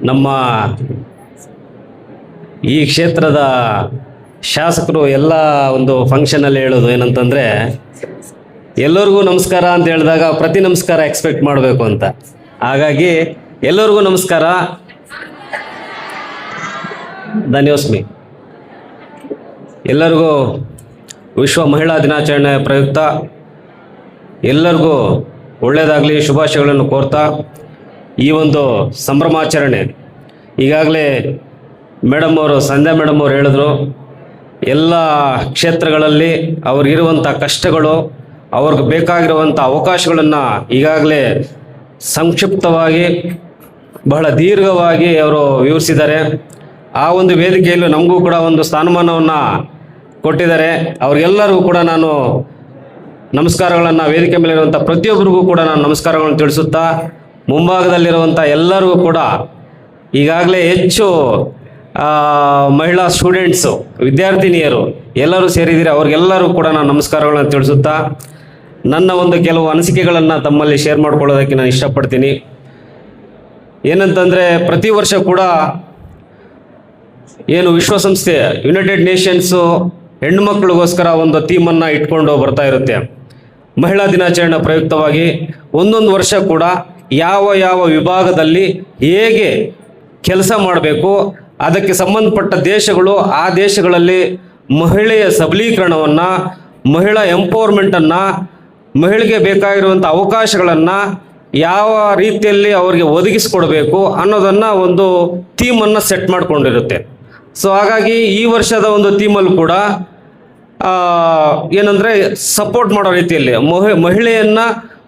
ನಮ್ಮ ಈ ಕ್ಷೇತ್ರದ ಶಾಸಕರು ಎಲ್ಲ ಒಂದು ಫಂಕ್ಷನಲ್ಲಿ ಹೇಳೋದು ಏನಂತಂದರೆ, ಎಲ್ಲರಿಗೂ ನಮಸ್ಕಾರ ಅಂತ ಹೇಳಿದಾಗ ಪ್ರತಿ ನಮಸ್ಕಾರ ಎಕ್ಸ್ಪೆಕ್ಟ್ ಮಾಡಬೇಕು ಅಂತ. ಹಾಗಾಗಿ ಎಲ್ಲರಿಗೂ ನಮಸ್ಕಾರ, ಧನ್ಯೋಸ್ಮಿ. ಎಲ್ಲರಿಗೂ ವಿಶ್ವ ಮಹಿಳಾ ದಿನಾಚರಣೆ ಪ್ರಯುಕ್ತ ಎಲ್ಲರಿಗೂ ಒಳ್ಳೆಯದಾಗಲಿ, ಶುಭಾಶಯಗಳನ್ನು ಕೋರ್ತಾ ಈ ಒಂದು ಸಂಭ್ರಮಾಚರಣೆ ಈಗಾಗಲೇ ಸಂಧ್ಯಾ ಮೇಡಮ್ ಅವರು ಹೇಳಿದ್ರು, ಎಲ್ಲ ಕ್ಷೇತ್ರಗಳಲ್ಲಿ ಅವ್ರಿಗಿರುವಂಥ ಕಷ್ಟಗಳು, ಅವ್ರಿಗೆ ಬೇಕಾಗಿರುವಂಥ ಅವಕಾಶಗಳನ್ನು ಈಗಾಗಲೇ ಸಂಕ್ಷಿಪ್ತವಾಗಿ ಬಹಳ ದೀರ್ಘವಾಗಿ ಅವರು ವಿವರಿಸಿದ್ದಾರೆ. ಆ ಒಂದು ವೇದಿಕೆಯಲ್ಲೂ ನಮಗೂ ಕೂಡ ಒಂದು ಸ್ಥಾನಮಾನವನ್ನು ಕೊಟ್ಟಿದ್ದಾರೆ. ಅವ್ರಿಗೆಲ್ಲರಿಗೂ ಕೂಡ ನಾನು ನಮಸ್ಕಾರಗಳನ್ನು, ವೇದಿಕೆ ಮೇಲಿರುವಂಥ ಪ್ರತಿಯೊಬ್ಬರಿಗೂ ಕೂಡ ನಾನು ನಮಸ್ಕಾರಗಳನ್ನು ತಿಳಿಸುತ್ತಾ, ಮುಂಭಾಗದಲ್ಲಿರುವಂಥ ಎಲ್ಲರಿಗೂ ಕೂಡ ಈಗಾಗಲೇ ಹೆಚ್ಚು ಮಹಿಳಾ ಸ್ಟೂಡೆಂಟ್ಸು, ವಿದ್ಯಾರ್ಥಿನಿಯರು ಎಲ್ಲರೂ ಸೇರಿದ್ದೀರಿ. ಅವ್ರಿಗೆಲ್ಲರೂ ಕೂಡ ನಾನು ನಮಸ್ಕಾರಗಳನ್ನು ತಿಳಿಸುತ್ತಾ ನನ್ನ ಒಂದು ಕೆಲವು ಅನಿಸಿಕೆಗಳನ್ನು ತಮ್ಮಲ್ಲಿ ಶೇರ್ ಮಾಡ್ಕೊಳ್ಳೋದಕ್ಕೆ ನಾನು ಇಷ್ಟಪಡ್ತೀನಿ. ಏನಂತಂದರೆ, ಪ್ರತಿ ವರ್ಷ ಕೂಡ ಏನು ವಿಶ್ವಸಂಸ್ಥೆ ಯುನೈಟೆಡ್ ನೇಷನ್ಸು ಹೆಣ್ಣುಮಕ್ಕಳಿಗೋಸ್ಕರ ಒಂದು ಥೀಮನ್ನು ಇಟ್ಕೊಂಡು ಬರ್ತಾ ಇರುತ್ತೆ. ಮಹಿಳಾ ದಿನಾಚರಣೆ ಪ್ರಯುಕ್ತವಾಗಿ ಒಂದೊಂದು ವರ್ಷ ಕೂಡ ಯಾವ ಯಾವ ವಿಭಾಗದಲ್ಲಿ ಹೇಗೆ ಕೆಲಸ ಮಾಡಬೇಕು, ಅದಕ್ಕೆ ಸಂಬಂಧಪಟ್ಟ ದೇಶಗಳು ಆ ದೇಶಗಳಲ್ಲಿ ಮಹಿಳೆಯ ಸಬಲೀಕರಣವನ್ನು, ಮಹಿಳಾ ಎಂಪವರ್ಮೆಂಟನ್ನು, ಮಹಿಳೆಗೆ ಬೇಕಾಗಿರುವಂಥ ಅವಕಾಶಗಳನ್ನು ಯಾವ ರೀತಿಯಲ್ಲಿ ಅವರಿಗೆ ಒದಗಿಸಿಕೊಡ್ಬೇಕು ಅನ್ನೋದನ್ನು ಒಂದು ಥೀಮನ್ನು ಸೆಟ್ ಮಾಡಿಕೊಂಡಿರುತ್ತೆ. ಸೊ ಹಾಗಾಗಿ ಈ ವರ್ಷದ ಒಂದು ಥೀಮಲ್ಲಿ ಕೂಡ ಏನಂದರೆ, ಸಪೋರ್ಟ್ ಮಾಡೋ ರೀತಿಯಲ್ಲಿ ಮಹಿಳೆಯನ್ನು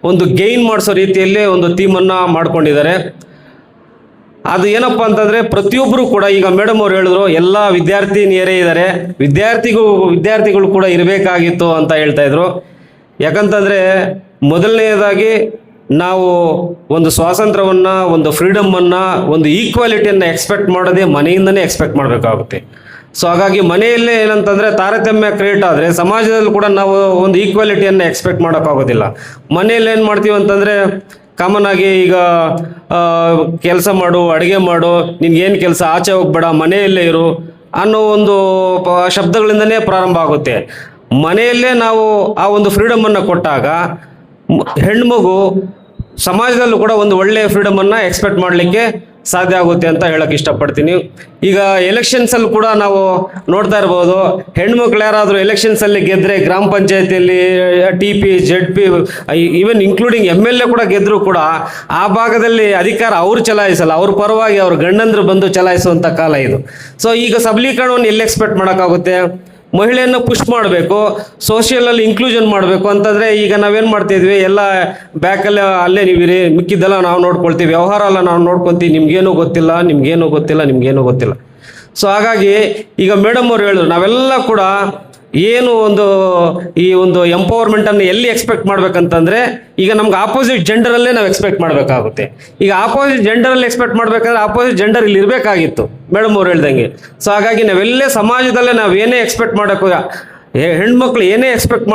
ಒಂದು ಗೈನ್ ಮಾಡಿಸೋ ರೀತಿಯಲ್ಲಿ ಒಂದು ಥೀಮನ್ನು ಮಾಡ್ಕೊಂಡಿದ್ದಾರೆ. ಅದು ಏನಪ್ಪ ಅಂತಂದರೆ, ಪ್ರತಿಯೊಬ್ಬರು ಕೂಡ ಈಗ ಮೇಡಮ್ ಅವ್ರು ಹೇಳಿದ್ರು, ಎಲ್ಲ ವಿದ್ಯಾರ್ಥಿನಿಯರೇ ಇದ್ದಾರೆ, ವಿದ್ಯಾರ್ಥಿಗಳು ಕೂಡ ಇರಬೇಕಾಗಿತ್ತು ಅಂತ ಹೇಳ್ತಾ ಇದ್ರು. ಯಾಕಂತಂದರೆ, ಮೊದಲನೆಯದಾಗಿ ನಾವು ಒಂದು ಸ್ವಾತಂತ್ರ್ಯವನ್ನು, ಒಂದು ಫ್ರೀಡಮನ್ನು, ಒಂದು ಈಕ್ವಾಲಿಟಿಯನ್ನು ಎಕ್ಸ್ಪೆಕ್ಟ್ ಮಾಡೋದೇ ಮನೆಯಿಂದನೇ ಎಕ್ಸ್ಪೆಕ್ಟ್ ಮಾಡಬೇಕಾಗುತ್ತೆ. ಸೊ ಹಾಗಾಗಿ ಮನೆಯಲ್ಲೇ ಏನಂತಂದರೆ ತಾರತಮ್ಯ ಕ್ರಿಯೇಟ್ ಆದರೆ ಸಮಾಜದಲ್ಲಿ ಕೂಡ ನಾವು ಒಂದು ಈಕ್ವಾಲಿಟಿಯನ್ನು ಎಕ್ಸ್ಪೆಕ್ಟ್ ಮಾಡೋಕ್ಕಾಗೋದಿಲ್ಲ. ಮನೆಯಲ್ಲಿ ಏನು ಮಾಡ್ತೀವಿ ಅಂತಂದರೆ, ಕಾಮನ್ ಆಗಿ ಈಗ ಕೆಲಸ ಮಾಡು, ಅಡುಗೆ ಮಾಡು, ನಿನ್ಗೇನು ಕೆಲಸ, ಆಚೆ ಹೋಗ್ಬೇಡ, ಮನೆಯಲ್ಲೇ ಇರು ಅನ್ನೋ ಒಂದು ಶಬ್ದಗಳಿಂದನೇ ಪ್ರಾರಂಭ ಆಗುತ್ತೆ. ಮನೆಯಲ್ಲೇ ನಾವು ಆ ಒಂದು ಫ್ರೀಡಮನ್ನು ಕೊಟ್ಟಾಗ ಹೆಣ್ಮಗು ಸಮಾಜದಲ್ಲೂ ಕೂಡ ಒಂದು ಒಳ್ಳೆಯ ಫ್ರೀಡಮನ್ನು ಎಕ್ಸ್ಪೆಕ್ಟ್ ಮಾಡಲಿಕ್ಕೆ ಸಾಧ್ಯ ಆಗುತ್ತೆ ಅಂತ ಹೇಳಕ್ಕೆ ಇಷ್ಟಪಡ್ತೀನಿ. ಈಗ ಎಲೆಕ್ಷನ್ಸಲ್ಲಿ ಕೂಡ ನಾವು ನೋಡ್ತಾ ಇರ್ಬೋದು, ಹೆಣ್ಮಕ್ಳು ಯಾರಾದರೂ ಎಲೆಕ್ಷನ್ಸಲ್ಲಿ ಗೆದ್ದರೆ ಗ್ರಾಮ ಪಂಚಾಯತಿಯಲ್ಲಿ TP, ZP, even including MLA ಕೂಡ ಗೆದ್ದರೂ ಕೂಡ ಆ ಭಾಗದಲ್ಲಿ ಅಧಿಕಾರ ಅವ್ರು ಚಲಾಯಿಸಲ್ಲ, ಅವ್ರ ಪರವಾಗಿ ಅವ್ರ ಗಂಡಂದ್ರು ಬಂದು ಚಲಾಯಿಸುವಂಥ ಕಾಲ ಇದು. ಸೊ ಈಗ ಸಬಲೀಕರಣವನ್ನು ಎಲ್ಲಿ ಎಕ್ಸ್ಪೆಕ್ಟ್ ಮಾಡೋಕ್ಕಾಗುತ್ತೆ? ಮಹಿಳೆಯನ್ನು ಪುಷ್ ಮಾಡಬೇಕು, ಸೋಷಿಯಲಲ್ಲಿ ಇನ್ಕ್ಲೂಷನ್ ಮಾಡಬೇಕು ಅಂತಂದರೆ ಈಗ ನಾವೇನು ಮಾಡ್ತಿದ್ವಿ, ಎಲ್ಲ ಬ್ಯಾಕಲ್ಲಿ ಅಲ್ಲೇ ನೀವಿರಿ, ಮಿಕ್ಕಿದ್ದೆಲ್ಲ ನಾವು ನೋಡ್ಕೊಳ್ತೀವಿ, ವ್ಯವಹಾರ ಎಲ್ಲ ನಾವು ನೋಡ್ಕೊತೀವಿ, ನಿಮ್ಗೇನೂ ಗೊತ್ತಿಲ್ಲ. ಸೊ ಹಾಗಾಗಿ ಈಗ ಮೇಡಮ್ ಅವ್ರು ಹೇಳಿದ್ರು, ನಾವೆಲ್ಲ ಕೂಡ ಏನು ಈ ಒಂದು ಎಂಪವರ್ಮೆಂಟನ್ನು ಎಲ್ಲಿ ಎಕ್ಸ್ಪೆಕ್ಟ್ ಮಾಡ್ಬೇಕಂತಂದರೆ, ಈಗ ನಮ್ಗೆ ಆಪೋಸಿಟ್ ಜೆಂಡರಲ್ಲೇ ನಾವು ಎಕ್ಸ್ಪೆಕ್ಟ್ ಮಾಡಬೇಕಾಗುತ್ತೆ. ಈಗ ಆಪೋಸಿಟ್ ಜೆಂಡರಲ್ಲಿ ಎಕ್ಸ್ಪೆಕ್ಟ್ ಮಾಡಬೇಕಾದ್ರೆ ಆಪೋಸಿಟ್ ಜೆಂಡರ್ ಇಲ್ಲಿ ಇರಬೇಕಾಗಿತ್ತು, ಮೇಡಮ್ ಅವ್ರು ಹೇಳ್ದಂಗೆ. ಸೊ ಹಾಗಾಗಿ ನಾವೆಲ್ಲೇ ಸಮಾಜದಲ್ಲೇ ನಾವು ಏನೇ ಎಕ್ಸ್ಪೆಕ್ಟ್ ಮಾಡಬೇಕು, ಹೆಣ್ಮಕ್ಳು ಏನೇ ಎಕ್ಸ್ಪೆಕ್ಟ್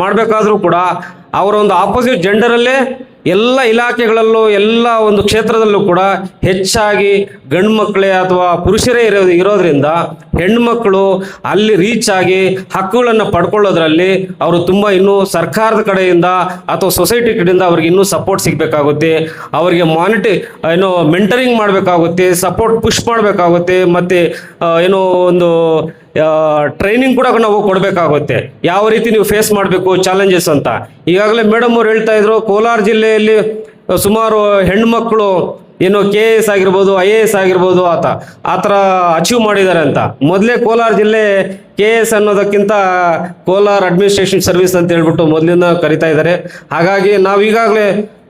ಮಾಡಬೇಕಾದ್ರೂ ಕೂಡ ಅವರ ಒಂದು ಆಪೋಸಿಟ್ ಜೆಂಡರಲ್ಲೇ ಎಲ್ಲ ಇಲಾಖೆಗಳಲ್ಲೂ, ಎಲ್ಲ ಒಂದು ಕ್ಷೇತ್ರದಲ್ಲೂ ಕೂಡ ಹೆಚ್ಚಾಗಿ ಗಂಡು ಮಕ್ಕಳೇ ಅಥವಾ ಪುರುಷರೇ ಇರೋದ್ರಿಂದ ಹೆಣ್ಮಕ್ಳು ಅಲ್ಲಿ ರೀಚ್ ಆಗಿ ಹಕ್ಕುಗಳನ್ನು ಪಡ್ಕೊಳ್ಳೋದ್ರಲ್ಲಿ ಅವರು ತುಂಬ ಇನ್ನೂ ಸರ್ಕಾರದ ಕಡೆಯಿಂದ ಅಥವಾ ಸೊಸೈಟಿ ಕಡೆಯಿಂದ ಅವ್ರಿಗೆ ಇನ್ನೂ ಸಪೋರ್ಟ್ ಸಿಗಬೇಕಾಗುತ್ತೆ. ಅವರಿಗೆ ಮೆಂಟರಿಂಗ್ ಮಾಡಬೇಕಾಗುತ್ತೆ, ಸಪೋರ್ಟ್ ಪುಷ್ ಮಾಡಬೇಕಾಗುತ್ತೆ, ಮತ್ತು ಒಂದು ಟ್ರೈನಿಂಗ್ ಕೂಡ ನಾವು ಕೊಡಬೇಕಾಗುತ್ತೆ, ಯಾವ ರೀತಿ ನೀವು ಫೇಸ್ ಮಾಡಬೇಕು ಚಾಲೆಂಜಸ್ ಅಂತ. ಈಗಾಗಲೇ ಮೇಡಮ್ ಅವ್ರು ಹೇಳ್ತಾ ಇದ್ರು, ಕೋಲಾರ ಜಿಲ್ಲೆಯಲ್ಲಿ ಸುಮಾರು ಹೆಣ್ಮಕ್ಳು KS ಆಗಿರ್ಬೋದು, IAS ಆಗಿರ್ಬೋದು ಆ ಥರ ಅಚೀವ್ ಮಾಡಿದ್ದಾರೆ ಅಂತ. ಮೊದಲೇ ಕೋಲಾರ ಜಿಲ್ಲೆ KS ಅನ್ನೋದಕ್ಕಿಂತ ಕೋಲಾರ ಅಡ್ಮಿನಿಸ್ಟ್ರೇಷನ್ ಸರ್ವಿಸ್ ಅಂತ ಹೇಳ್ಬಿಟ್ಟು ಮೊದಲಿಂದ ಕರಿತಾ ಇದ್ದಾರೆ. ಹಾಗಾಗಿ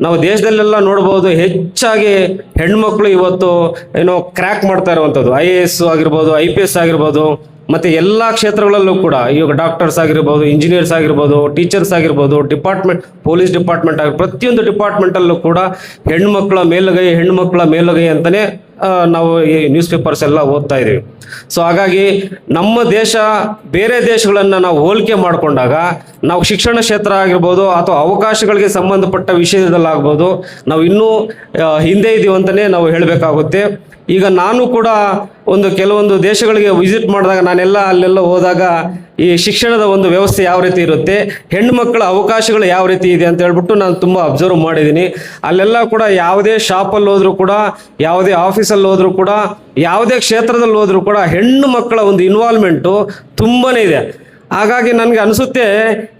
ನಾವು ದೇಶದಲ್ಲೆಲ್ಲ ನೋಡ್ಬೋದು, ಹೆಚ್ಚಾಗಿ ಹೆಣ್ಮಕ್ಳು ಇವತ್ತು ಕ್ರ್ಯಾಕ್ ಮಾಡ್ತಾ ಇರುವಂಥದ್ದು, IAS ಆಗಿರ್ಬೋದು, IPS ಆಗಿರ್ಬೋದು, ಮತ್ತು ಎಲ್ಲ ಕ್ಷೇತ್ರಗಳಲ್ಲೂ ಕೂಡ ಇವಾಗ ಡಾಕ್ಟರ್ಸ್ ಆಗಿರ್ಬೋದು, ಇಂಜಿನಿಯರ್ಸ್ ಆಗಿರ್ಬೋದು, ಟೀಚರ್ಸ್ ಆಗಿರ್ಬೋದು, ಪೊಲೀಸ್ ಡಿಪಾರ್ಟ್ಮೆಂಟ್ ಪ್ರತಿಯೊಂದು ಡಿಪಾರ್ಟ್ಮೆಂಟಲ್ಲೂ ಕೂಡ ಹೆಣ್ಮಕ್ಳ ಮೇಲುಗೈ ಅಂತಲೇ ನಾವು ಈ ನ್ಯೂಸ್ ಪೇಪರ್ಸ್ ಎಲ್ಲ ಓದ್ತಾ ಇದ್ದೀವಿ. ಸೊ ಹಾಗಾಗಿ ನಮ್ಮ ದೇಶ ಬೇರೆ ದೇಶಗಳನ್ನು ನಾವು ಹೋಲಿಕೆ ಮಾಡಿಕೊಂಡಾಗ ನಾವು ಶಿಕ್ಷಣ ಕ್ಷೇತ್ರ ಆಗಿರ್ಬೋದು ಅಥವಾ ಅವಕಾಶಗಳಿಗೆ ಸಂಬಂಧಪಟ್ಟ ವಿಷಯದಲ್ಲಾಗ್ಬೋದು ನಾವು ಇನ್ನೂ ಹಿಂದೆ ಇದ್ದೀವಿ ಅಂತಲೇ ನಾವು ಹೇಳಬೇಕಾಗುತ್ತೆ. ಈಗ ನಾನು ಕೂಡ ಕೆಲವೊಂದು ದೇಶಗಳಿಗೆ ವಿಸಿಟ್ ಮಾಡಿದಾಗ ಅಲ್ಲೆಲ್ಲ ಹೋದಾಗ ಈ ಶಿಕ್ಷಣದ ಒಂದು ವ್ಯವಸ್ಥೆ ಯಾವ ರೀತಿ ಇರುತ್ತೆ, ಹೆಣ್ಣು ಮಕ್ಕಳ ಅವಕಾಶಗಳು ಯಾವ ರೀತಿ ಇದೆ ಅಂತ ಹೇಳ್ಬಿಟ್ಟು ನಾನು ತುಂಬ ಅಬ್ಸರ್ವ್ ಮಾಡಿದ್ದೀನಿ. ಅಲ್ಲೆಲ್ಲ ಕೂಡ ಯಾವುದೇ ಶಾಪಲ್ಲಿ ಹೋದರೂ ಕೂಡ, ಯಾವುದೇ ಆಫೀಸಲ್ಲಿ ಹೋದರೂ ಕೂಡ, ಯಾವುದೇ ಕ್ಷೇತ್ರದಲ್ಲಿ ಹೋದರೂ ಕೂಡ ಹೆಣ್ಣು ಮಕ್ಕಳ ಒಂದು ಇನ್ವಾಲ್ವ್ಮೆಂಟು ತುಂಬಾ ಇದೆ. ಹಾಗಾಗಿ ನನಗೆ ಅನಿಸುತ್ತೆ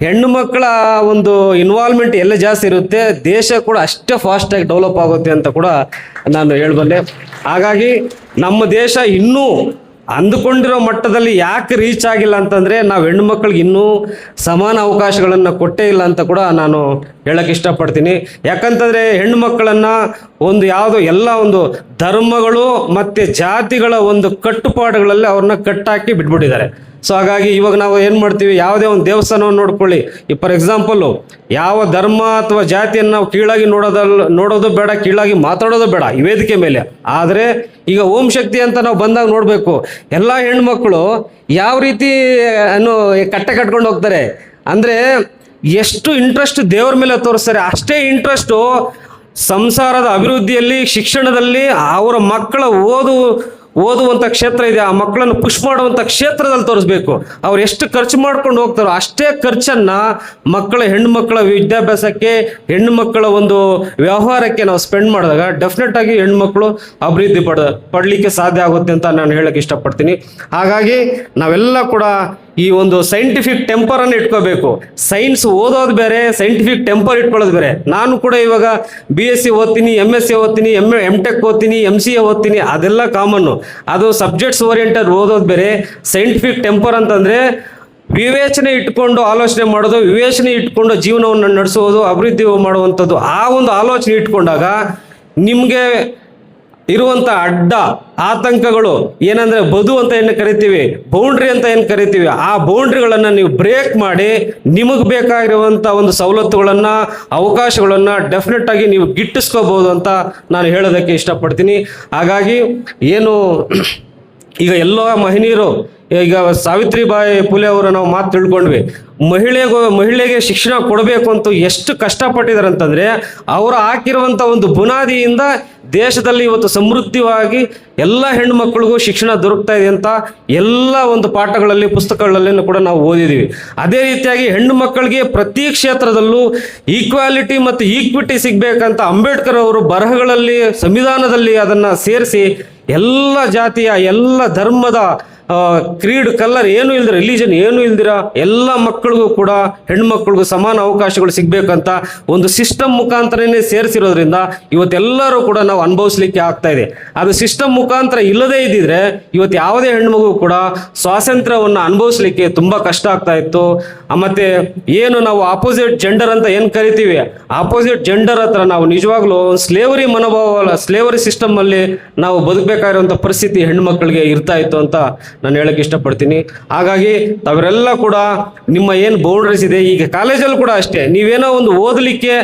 ಹೆಣ್ಣು ಮಕ್ಕಳ ಒಂದು ಇನ್ವಾಲ್ವ್ಮೆಂಟ್ ಎಲ್ಲ ಜಾಸ್ತಿ ಇರುತ್ತೆ, ದೇಶ ಕೂಡ ಅಷ್ಟೇ ಫಾಸ್ಟಾಗಿ ಡೆವಲಪ್ ಆಗುತ್ತೆ ಅಂತ ಕೂಡ ನಾನು ಹೇಳಬಲ್ಲೆ. ಹಾಗಾಗಿ ನಮ್ಮ ದೇಶ ಇನ್ನೂ ಅಂದುಕೊಂಡಿರೋ ಮಟ್ಟದಲ್ಲಿ ಯಾಕೆ ರೀಚ್ ಆಗಿಲ್ಲ ಅಂತಂದರೆ ನಾವು ಹೆಣ್ಣು ಮಕ್ಕಳಿಗೆ ಇನ್ನೂ ಸಮಾನ ಅವಕಾಶಗಳನ್ನು ಕೊಟ್ಟೇ ಇಲ್ಲ ಅಂತ ಕೂಡ ನಾನು ಹೇಳಕ್ಕೆ ಇಷ್ಟಪಡ್ತೀನಿ. ಯಾಕಂತಂದರೆ ಹೆಣ್ಣು ಮಕ್ಕಳನ್ನು ಎಲ್ಲ ಒಂದು ಧರ್ಮಗಳು ಮತ್ತು ಜಾತಿಗಳ ಒಂದು ಕಟ್ಟುಪಾಡುಗಳಲ್ಲಿ ಅವ್ರನ್ನ ಕಟ್ಟಾಕಿ ಬಿಟ್ಬಿಟ್ಟಿದ್ದಾರೆ. ಸೊ ಹಾಗಾಗಿ ಇವಾಗ ನಾವು ಏನು ಮಾಡ್ತೀವಿ, ಯಾವುದೇ ಒಂದು ದೇವಸ್ಥಾನವನ್ನು ನೋಡ್ಕೊಳ್ಳಿ, ಈ ಫಾರ್ ಎಕ್ಸಾಂಪಲ್ಲು ಯಾವ ಧರ್ಮ ಅಥವಾ ಜಾತಿಯನ್ನು ನಾವು ಕೀಳಾಗಿ ನೋಡೋದು ಬೇಡ, ಕೀಳಾಗಿ ಮಾತಾಡೋದು ಬೇಡ ಈ ವೇದಿಕೆ ಮೇಲೆ. ಆದರೆ ಈಗ ಓಂ ಶಕ್ತಿ ಅಂತ ನಾವು ಬಂದಾಗ ನೋಡಬೇಕು, ಎಲ್ಲ ಹೆಣ್ಮಕ್ಳು ಯಾವ ರೀತಿ ಕಟ್ಟೆ ಕಟ್ಕೊಂಡು ಹೋಗ್ತಾರೆ ಅಂದರೆ ಎಷ್ಟು ಇಂಟ್ರೆಸ್ಟ್ ದೇವ್ರ ಮೇಲೆ ತೋರಿಸ್ತಾರೆ, ಅಷ್ಟೇ ಇಂಟ್ರೆಸ್ಟು ಸಂಸಾರದ ಅಭಿವೃದ್ಧಿಯಲ್ಲಿ, ಶಿಕ್ಷಣದಲ್ಲಿ, ಅವರ ಮಕ್ಕಳ ಓದುವಂಥ ಕ್ಷೇತ್ರ ಇದೆ, ಆ ಮಕ್ಕಳನ್ನು ಪುಷ್ ಮಾಡುವಂಥ ಕ್ಷೇತ್ರದಲ್ಲಿ ತೋರಿಸ್ಬೇಕು. ಅವ್ರು ಎಷ್ಟು ಖರ್ಚು ಮಾಡ್ಕೊಂಡು ಹೋಗ್ತಾರೋ ಅಷ್ಟೇ ಖರ್ಚನ್ನು ಹೆಣ್ಣು ಮಕ್ಕಳ ವಿದ್ಯಾಭ್ಯಾಸಕ್ಕೆ, ಹೆಣ್ಣು ಮಕ್ಕಳ ಒಂದು ವ್ಯವಹಾರಕ್ಕೆ ನಾವು ಸ್ಪೆಂಡ್ ಮಾಡಿದಾಗ ಡೆಫಿನೆಟ್ ಆಗಿ ಹೆಣ್ಮಕ್ಳು ಅಭಿವೃದ್ಧಿ ಪಡಲಿಕ್ಕೆ ಸಾಧ್ಯ ಆಗುತ್ತೆ ಅಂತ ನಾನು ಹೇಳಕ್ಕೆ ಇಷ್ಟಪಡ್ತೀನಿ. ಹಾಗಾಗಿ ನಾವೆಲ್ಲ ಕೂಡ ಈ ಒಂದು ಸೈಂಟಿಫಿಕ್ ಟೆಂಪರನ್ನು ಇಟ್ಕೋಬೇಕು. ಸೈನ್ಸ್ ಓದೋದು ಬೇರೆ, ಸೈಂಟಿಫಿಕ್ ಟೆಂಪರ್ ಇಟ್ಕೊಳ್ಳೋದು ಬೇರೆ. ನಾನು ಕೂಡ ಇವಾಗ BSc ಓದ್ತೀನಿ, MSc ಓದ್ತೀನಿ, MTech ಓದ್ತೀನಿ, MCA ಓದ್ತೀನಿ, ಅದೆಲ್ಲ ಕಾಮನ್ನು. ಅದು ಸಬ್ಜೆಕ್ಟ್ಸ್ ಓರಿಯೆಂಟೆಡ್ ಓದೋದು ಬೇರೆ. ಸೈಂಟಿಫಿಕ್ ಟೆಂಪರ್ ಅಂತಂದರೆ ವಿವೇಚನೆ ಇಟ್ಕೊಂಡು ಆಲೋಚನೆ ಮಾಡೋದು, ವಿವೇಚನೆ ಇಟ್ಕೊಂಡು ಜೀವನವನ್ನು ನಡೆಸೋದು, ಅಭಿವೃದ್ಧಿ ಮಾಡುವಂಥದ್ದು. ಆ ಒಂದು ಆಲೋಚನೆ ಇಟ್ಕೊಂಡಾಗ ನಿಮಗೆ ಇರುವಂಥ ಅಡ್ಡ ಆತಂಕಗಳು ಏನಂದರೆ ಬದು ಅಂತ ಏನು ಕರಿತೀವಿ, ಬೌಂಡ್ರಿ ಅಂತ ಏನು ಕರಿತೀವಿ, ಆ ಬೌಂಡ್ರಿಗಳನ್ನು ನೀವು ಬ್ರೇಕ್ ಮಾಡಿ ನಿಮಗೆ ಬೇಕಾಗಿರುವಂಥ ಒಂದು ಸವಲತ್ತುಗಳನ್ನು, ಅವಕಾಶಗಳನ್ನು ಡೆಫಿನೆಟ್ ಆಗಿ ನೀವು ಗಿಟ್ಟಿಸ್ಕೋಬಹುದು ಅಂತ ನಾನು ಹೇಳೋದಕ್ಕೆ ಇಷ್ಟಪಡ್ತೀನಿ. ಹಾಗಾಗಿ ಈಗ ಎಲ್ಲ ಮಹನೀಯರು, ಈಗ ಸಾವಿತ್ರಿಬಾಯಿ ಫುಲೆ ಅವರ ನಾವು ಮಾತು ತಿಳ್ಕೊಂಡ್ವಿ, ಮಹಿಳೆಗೆ ಶಿಕ್ಷಣ ಕೊಡಬೇಕು ಅಂತ ಎಷ್ಟು ಕಷ್ಟಪಟ್ಟಿದ್ದಾರೆ ಅಂತಂದರೆ ಅವರು ಹಾಕಿರುವಂಥ ಒಂದು ಬುನಾದಿಯಿಂದ ದೇಶದಲ್ಲಿ ಇವತ್ತು ಸಮೃದ್ಧವಾಗಿ ಎಲ್ಲ ಹೆಣ್ಣು ಮಕ್ಕಳಿಗೂ ಶಿಕ್ಷಣ ದೊರಕ್ತಾ ಇದೆ ಅಂತ ಎಲ್ಲ ಒಂದು ಪಾಠಗಳಲ್ಲಿ, ಪುಸ್ತಕಗಳಲ್ಲಿ ಕೂಡ ನಾವು ಓದಿದ್ದೀವಿ. ಅದೇ ರೀತಿಯಾಗಿ ಹೆಣ್ಣು ಮಕ್ಕಳಿಗೆ ಪ್ರತಿ ಕ್ಷೇತ್ರದಲ್ಲೂ ಈಕ್ವಾಲಿಟಿ ಮತ್ತು ಈಕ್ವಿಟಿ ಸಿಗಬೇಕಂತ ಅಂಬೇಡ್ಕರ್ ಅವರು ಬರಹಗಳಲ್ಲಿ, ಸಂವಿಧಾನದಲ್ಲಿ ಅದನ್ನು ಸೇರಿಸಿ ಎಲ್ಲ ಜಾತಿಯ, ಎಲ್ಲ ಧರ್ಮದ, ಕ್ರೀಡ್, ಕಲರ್ ಏನೂ ಇಲ್ದಿರ, ರಿಲಿಜನ್ ಏನೂ ಇಲ್ದಿರ ಎಲ್ಲ ಮಕ್ಕಳಿಗೂ ಕೂಡ, ಹೆಣ್ಮಕ್ಳಿಗೂ ಸಮಾನ ಅವಕಾಶಗಳು ಸಿಗಬೇಕಂತ ಒಂದು ಸಿಸ್ಟಮ್ ಮುಖಾಂತರನೇ ಸೇರಿಸಿರೋದ್ರಿಂದ ಇವತ್ತೆಲ್ಲರೂ ಕೂಡ ನಾವು ಅನುಭವಿಸ್ಲಿಕ್ಕೆ ಆಗ್ತಾ ಇದೆ. ಅದು ಸಿಸ್ಟಮ್ ಮುಖಾಂತರ ಇಲ್ಲದೇ ಇದ್ದಿದ್ರೆ ಇವತ್ತು ಯಾವುದೇ ಹೆಣ್ಮಗು ಕೂಡ ಸ್ವಾತಂತ್ರ್ಯವನ್ನು ಅನುಭವಿಸ್ಲಿಕ್ಕೆ ತುಂಬ ಕಷ್ಟ ಆಗ್ತಾ ಇತ್ತು. ಮತ್ತೆ ನಾವು ಆಪೋಸಿಟ್ ಜೆಂಡರ್ ಅಂತ ಏನು ಕರಿತೀವಿ, ಆಪೋಸಿಟ್ ಜೆಂಡರ್ ಹತ್ರ ನಾವು ನಿಜವಾಗ್ಲೂ ಸ್ಲೇವರಿ ಮನೋಭಾವ, ಸ್ಲೇವರಿ ಸಿಸ್ಟಮ್ ಅಲ್ಲಿ ನಾವು ಬದುಕಬೇಕಾಗಿರುವಂಥ ಪರಿಸ್ಥಿತಿ ಹೆಣ್ಮಕ್ಳಿಗೆ ಇರ್ತಾ ಇತ್ತು ಅಂತ ನಾನು ಹೇಳಕ್ಕೆ ಇಷ್ಟಪಡ್ತೀನಿ. ಹಾಗಾಗಿ ತಾವರೆಲ್ಲ ಕೂಡ ನಿಮ್ಮ ಏನು ಬೌಂಡ್ರೀಸ್ ಇದೆ, ಈಗ ಕಾಲೇಜಲ್ಲಿ ಕೂಡ ಅಷ್ಟೇ, ನೀವೇನೋ ಒಂದು ಓದಲಿಕ್ಕೆ,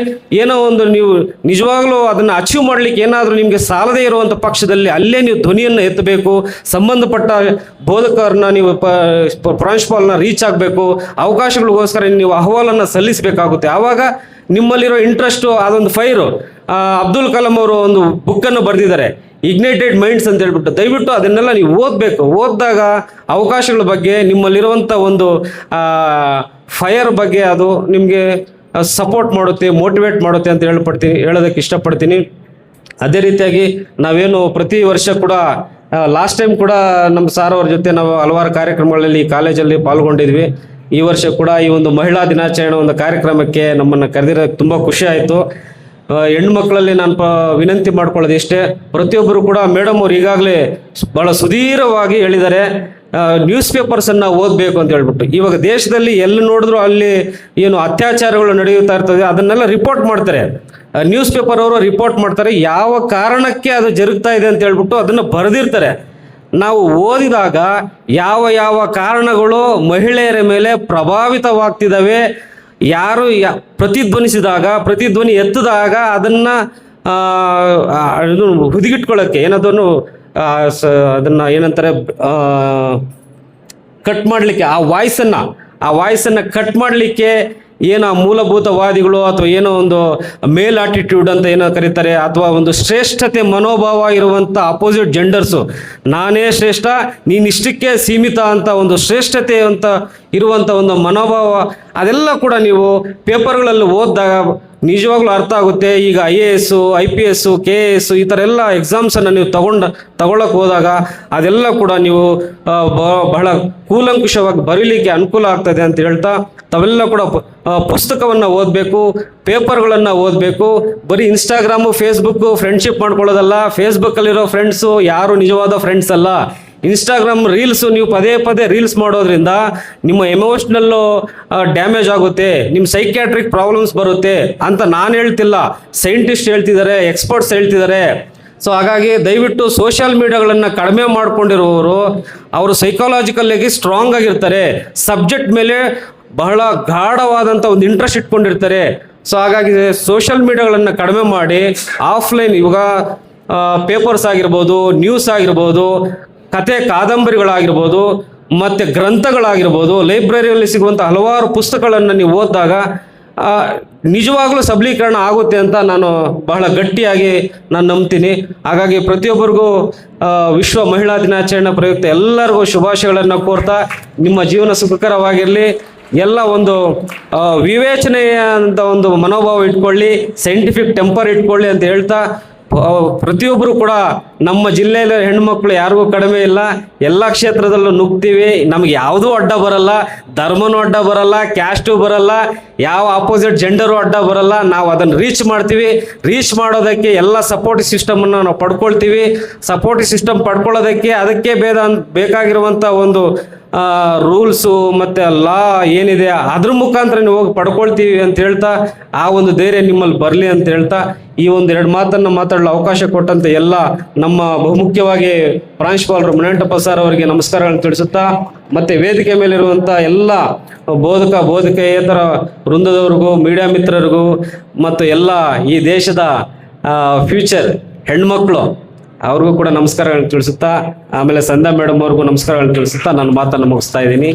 ನೀವು ನಿಜವಾಗ್ಲೂ ಅದನ್ನು ಅಚೀವ್ ಮಾಡಲಿಕ್ಕೆ ಏನಾದರೂ ನಿಮಗೆ ಸಾಲದೇ ಇರುವಂಥ ಪಕ್ಷದಲ್ಲಿ ಅಲ್ಲೇ ನೀವು ಧ್ವನಿಯನ್ನು ಎತ್ತಬೇಕು. ಸಂಬಂಧಪಟ್ಟ ಬೋಧಕರನ್ನ ನೀವು ಪ್ರಾಂಶುಪಾಲನ ರೀಚ್ ಆಗಬೇಕು. ಅವಕಾಶಗಳಿಗೋಸ್ಕರ ನೀವು ಅಹವಾಲನ್ನು ಸಲ್ಲಿಸಬೇಕಾಗುತ್ತೆ. ಆವಾಗ ನಿಮ್ಮಲ್ಲಿರೋ ಇಂಟ್ರೆಸ್ಟು ಅದೊಂದು ಫೈರು. ಅಬ್ದುಲ್ ಕಲಾಂ ಅವರು ಒಂದು ಬುಕ್ಕನ್ನು ಬರೆದಿದ್ದಾರೆ, ಇಗ್ನೈಟೆಡ್ ಮೈಂಡ್ಸ್ ಅಂತ ಹೇಳ್ಬಿಟ್ಟು. ದಯವಿಟ್ಟು ಅದನ್ನೆಲ್ಲ ನೀವು ಓದಬೇಕು. ಓದಿದಾಗ ಅವಕಾಶಗಳ ಬಗ್ಗೆ, ನಿಮ್ಮಲ್ಲಿರುವಂಥ ಒಂದು ಫೈರ್ ಬಗ್ಗೆ ಅದು ನಿಮಗೆ ಸಪೋರ್ಟ್ ಮಾಡುತ್ತೆ, ಮೋಟಿವೇಟ್ ಮಾಡುತ್ತೆ ಅಂತ ಹೇಳೋದಕ್ಕೆ ಇಷ್ಟಪಡ್ತೀನಿ. ಅದೇ ರೀತಿಯಾಗಿ ನಾವೇನು ಪ್ರತಿ ವರ್ಷ ಕೂಡ ಲಾಸ್ಟ್ ಟೈಮ್ ಕೂಡ ನಮ್ಮ ಸಾರ್ ಅವ್ರ ಜೊತೆ ನಾವು ಹಲವಾರು ಕಾರ್ಯಕ್ರಮಗಳಲ್ಲಿ ಕಾಲೇಜಲ್ಲಿ ಪಾಲ್ಗೊಂಡಿದ್ವಿ. ಈ ವರ್ಷ ಕೂಡ ಈ ಒಂದು ಮಹಿಳಾ ದಿನಾಚರಣೆ ಒಂದು ಕಾರ್ಯಕ್ರಮಕ್ಕೆ ನಮ್ಮನ್ನು ಕರೆದಿರೋದಕ್ಕೆ ತುಂಬ ಖುಷಿ ಆಯಿತು. ಹೆಣ್ಮಕ್ಳಲ್ಲಿ ನಾನು ವಿನಂತಿ ಮಾಡ್ಕೊಳ್ಳೋದು ಇಷ್ಟೇ, ಪ್ರತಿಯೊಬ್ಬರು ಕೂಡ ಮೇಡಮ್ ಅವ್ರು ಈಗಾಗಲೇ ಬಹಳ ಸುದೀರ್ಘವಾಗಿ ಹೇಳಿದ್ದಾರೆ, ನ್ಯೂಸ್ ಪೇಪರ್ಸನ್ನು ಓದಬೇಕು ಅಂತ ಹೇಳ್ಬಿಟ್ಟು. ಇವಾಗ ದೇಶದಲ್ಲಿ ಎಲ್ಲಿ ನೋಡಿದ್ರು ಅಲ್ಲಿ ಅತ್ಯಾಚಾರಗಳು ನಡೆಯುತ್ತಾ ಇರ್ತದೆ, ಅದನ್ನೆಲ್ಲ ರಿಪೋರ್ಟ್ ಮಾಡ್ತಾರೆ. ನ್ಯೂಸ್ ಪೇಪರ್ ಅವರು ರಿಪೋರ್ಟ್ ಮಾಡ್ತಾರೆ, ಯಾವ ಕಾರಣಕ್ಕೆ ಅದು ಜರುಗ್ತಾ ಇದೆ ಅಂತ ಹೇಳ್ಬಿಟ್ಟು ಅದನ್ನು ಬರೆದಿರ್ತಾರೆ. ನಾವು ಓದಿದಾಗ ಯಾವ ಕಾರಣಗಳು ಮಹಿಳೆಯರ ಮೇಲೆ ಪ್ರಭಾವಿತವಾಗ್ತಿದ್ದಾವೆ, ಯಾರು ಪ್ರತಿಧ್ವನಿ ಎತ್ತಿದಾಗ ಅದನ್ನು ಹುದುಗಿಟ್ಕೊಳ್ಳೋಕ್ಕೆ, ಅದನ್ನು ಏನಂತಾರೆ ಕಟ್ ಮಾಡಲಿಕ್ಕೆ ಆ ವಾಯ್ಸನ್ನು ಕಟ್ ಮಾಡಲಿಕ್ಕೆ ಏನೋ ಮೂಲಭೂತವಾದಿಗಳು ಅಥವಾ ಏನೋ ಒಂದು ಮೇಲ್ ಆಟಿಟ್ಯೂಡ್ ಅಂತ ಏನೋ ಕರೀತಾರೆ, ಅಥವಾ ಒಂದು ಶ್ರೇಷ್ಠತೆ ಮನೋಭಾವ ಇರುವಂಥ ಅಪೋಸಿಟ್ ಜೆಂಡರ್ಸು, ನಾನೇ ಶ್ರೇಷ್ಠ ನೀನಿಷ್ಟಕ್ಕೆ ಸೀಮಿತ ಅಂತ ಒಂದು ಶ್ರೇಷ್ಠತೆ ಅಂತ ಇರುವಂಥ ಒಂದು ಮನೋಭಾವ, ಅದೆಲ್ಲ ಕೂಡ ನೀವು ಪೇಪರ್ಗಳಲ್ಲಿ ಓದಿದಾಗ ನಿಜವಾಗ್ಲೂ ಅರ್ಥ ಆಗುತ್ತೆ. ಈಗ IAS, IPS, KAS ಈ ಥರ ಎಲ್ಲ ಎಕ್ಸಾಮ್ಸನ್ನು ನೀವು ತಗೊಳ್ಳೋಕೆ ಹೋದಾಗ ಅದೆಲ್ಲ ಕೂಡ ನೀವು ಬಹಳ ಕೂಲಂಕುಷವಾಗಿ ಬರೀಲಿಕ್ಕೆ ಅನುಕೂಲ ಆಗ್ತದೆ ಅಂತ ಹೇಳ್ತಾ, ತಾವೆಲ್ಲ ಕೂಡ ಪುಸ್ತಕವನ್ನು ಓದಬೇಕು, ಪೇಪರ್ಗಳನ್ನು ಓದಬೇಕು. ಬರೀ ಇನ್ಸ್ಟಾಗ್ರಾಮು, ಫೇಸ್ಬುಕ್ಕು ಫ್ರೆಂಡ್ಶಿಪ್ ಮಾಡ್ಕೊಳ್ಳೋದಲ್ಲ. ಫೇಸ್ಬುಕ್ಕಲ್ಲಿರೋ ಫ್ರೆಂಡ್ಸು ಯಾರು ನಿಜವಾದ ಫ್ರೆಂಡ್ಸ್ ಅಲ್ಲ. ಇನ್ಸ್ಟಾಗ್ರಾಮ್ ರೀಲ್ಸು, ನೀವು ಪದೇ ಪದೇ ರೀಲ್ಸ್ ಮಾಡೋದ್ರಿಂದ ನಿಮ್ಮ ಎಮೋಷ್ನಲ್ಲು ಡ್ಯಾಮೇಜ್ ಆಗುತ್ತೆ, ನಿಮ್ಮ ಸೈಕ್ಯಾಟ್ರಿಕ್ ಪ್ರಾಬ್ಲಮ್ಸ್ ಬರುತ್ತೆ ಅಂತ ನಾನು ಹೇಳ್ತಿಲ್ಲ, ಸೈಂಟಿಸ್ಟ್ ಹೇಳ್ತಿದ್ದಾರೆ, ಎಕ್ಸ್ಪರ್ಟ್ಸ್ ಹೇಳ್ತಿದ್ದಾರೆ. ಸೊ ಹಾಗಾಗಿ ದಯವಿಟ್ಟು ಸೋಷಿಯಲ್ ಮೀಡಿಯಾಗಳನ್ನು ಕಡಿಮೆ ಮಾಡ್ಕೊಂಡಿರುವವರು ಅವರು ಸೈಕಾಲಜಿಕಲ್ಲಾಗಿ ಸ್ಟ್ರಾಂಗ್ ಆಗಿರ್ತಾರೆ, ಸಬ್ಜೆಕ್ಟ್ ಮೇಲೆ ಬಹಳ ಗಾಢವಾದಂಥ ಒಂದು ಇಂಟ್ರೆಸ್ಟ್ ಇಟ್ಕೊಂಡಿರ್ತಾರೆ. ಸೊ ಹಾಗಾಗಿ ಸೋಷಿಯಲ್ ಮೀಡಿಯಾಗಳನ್ನು ಕಡಿಮೆ ಮಾಡಿ ಆಫ್ಲೈನ್, ಇವಾಗ ಪೇಪರ್ಸ್ ಆಗಿರ್ಬೋದು, ನ್ಯೂಸ್ ಆಗಿರ್ಬೋದು, ಕತೆ ಕಾದಂಬರಿಗಳಾಗಿರ್ಬೋದು, ಮತ್ತು ಗ್ರಂಥಗಳಾಗಿರ್ಬೋದು, ಲೈಬ್ರರಿಯಲ್ಲಿ ಸಿಗುವಂಥ ಹಲವಾರು ಪುಸ್ತಕಗಳನ್ನು ನೀವು ಓದಿದಾಗ ನಿಜವಾಗ್ಲೂ ಸಬಲೀಕರಣ ಆಗುತ್ತೆ ಅಂತ ನಾನು ಬಹಳ ಗಟ್ಟಿಯಾಗಿ ನಾನು ನಂಬ್ತೀನಿ. ಹಾಗಾಗಿ ಪ್ರತಿಯೊಬ್ಬರಿಗೂ ವಿಶ್ವ ಮಹಿಳಾ ದಿನಾಚರಣೆ ಪ್ರಯುಕ್ತ ಎಲ್ಲರಿಗೂ ಶುಭಾಶಯಗಳನ್ನು ಕೋರ್ತಾ, ನಿಮ್ಮ ಜೀವನ ಸುಖಕರವಾಗಿರಲಿ, ಎಲ್ಲ ಒಂದು ವಿವೇಚನೆಯ ಅಂತ ಒಂದು ಮನೋಭಾವ ಇಟ್ಕೊಳ್ಳಿ, ಸೈಂಟಿಫಿಕ್ ಟೆಂಪರ್ ಇಟ್ಕೊಳ್ಳಿ ಅಂತ ಹೇಳ್ತಾ, ಪ್ರತಿಯೊಬ್ಬರು ಕೂಡ ನಮ್ಮ ಜಿಲ್ಲೆಯಲ್ಲಿ ಹೆಣ್ಮಕ್ಳು ಯಾರಿಗೂ ಕಡಿಮೆ ಇಲ್ಲ, ಎಲ್ಲ ಕ್ಷೇತ್ರದಲ್ಲೂ ನುಗ್ತೀವಿ, ನಮ್ಗೆ ಯಾವುದೂ ಅಡ್ಡ ಬರಲ್ಲ, ಧರ್ಮನೂ ಅಡ್ಡ ಬರಲ್ಲ, ಕ್ಯಾಸ್ಟು ಬರಲ್ಲ, ಯಾವ ಆಪೋಸಿಟ್ ಜೆಂಡರು ಅಡ್ಡ ಬರಲ್ಲ. ನಾವು ಅದನ್ನು ರೀಚ್ ಮಾಡ್ತೀವಿ. ರೀಚ್ ಮಾಡೋದಕ್ಕೆ ಎಲ್ಲ ಸಪೋರ್ಟಿವ್ ಸಿಸ್ಟಮನ್ನು ನಾವು ಪಡ್ಕೊಳ್ತೀವಿ. ಸಪೋರ್ಟಿವ್ ಸಿಸ್ಟಮ್ ಪಡ್ಕೊಳ್ಳೋದಕ್ಕೆ ಅದಕ್ಕೆ ಬೇಕಾಗಿರುವಂಥ ಒಂದು ರೂಲ್ಸು ಮತ್ತು ಲಾ ಏನಿದೆ ಅದ್ರ ಮುಖಾಂತರ ನೀವು ಹೋಗಿ ಪಡ್ಕೊಳ್ತೀವಿ ಅಂತ ಹೇಳ್ತಾ, ಆ ಒಂದು ಧೈರ್ಯ ನಿಮ್ಮಲ್ಲಿ ಬರಲಿ ಅಂತ ಹೇಳ್ತಾ, ಈ ಒಂದು 2 ಮಾತನ್ನು ಮಾತಾಡಲು ಅವಕಾಶ ಕೊಟ್ಟಂತೆ ಎಲ್ಲ ನಮ್ಮ ಬಹುಮುಖ್ಯವಾಗಿ ಪ್ರಾಂಶುಪಾಲರು ಮುನೇಂಟಪ್ಪ ಸರ್ ಅವರಿಗೆ ನಮಸ್ಕಾರಗಳನ್ನು ತಿಳಿಸುತ್ತಾ, ಮತ್ತು ವೇದಿಕೆ ಮೇಲಿರುವಂಥ ಎಲ್ಲ ಬೋಧಕೇತರ ವೃಂದದವ್ರಿಗೂ, ಮೀಡಿಯಾ ಮಿತ್ರರಿಗೂ, ಮತ್ತು ಎಲ್ಲ ಈ ದೇಶದ ಫ್ಯೂಚರ್ ಹೆಣ್ಮಕ್ಳು ಅವ್ರಿಗೂ ಕೂಡ ನಮಸ್ಕಾರಗಳನ್ನು ತಿಳಿಸುತ್ತಾ, ಆಮೇಲೆ ಸಂಧ್ಯಾ ಮೇಡಮ್ ಅವ್ರಿಗೂ ನಮಸ್ಕಾರಗಳನ್ನು ತಿಳಿಸುತ್ತಾ ನಾನು ಮಾತನ್ನು ಮುಗಿಸ್ತಾ ಇದ್ದೀನಿ.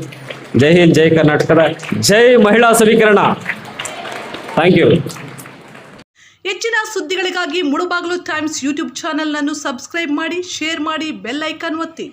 ಜೈ ಹಿಂದ್, ಜೈ ಕರ್ನಾಟಕದ, ಜೈ ಮಹಿಳಾ ಸಬಲೀಕರಣ. ಥ್ಯಾಂಕ್ ಯು. ಹೆಚ್ಚಿನ ಸುದ್ದಿಗಳಿಗಾಗಿ ಮುಳುಬಾಗಿಲು ಟೈಮ್ಸ್ ಯೂಟ್ಯೂಬ್ ಚಾನೆಲ್ ಅನ್ನು ಸಬ್ಸ್ಕ್ರೈಬ್ ಮಾಡಿ, ಶೇರ್ ಮಾಡಿ, ಬೆಲ್ ಐಕಾನ್ ಒತ್ತಿ.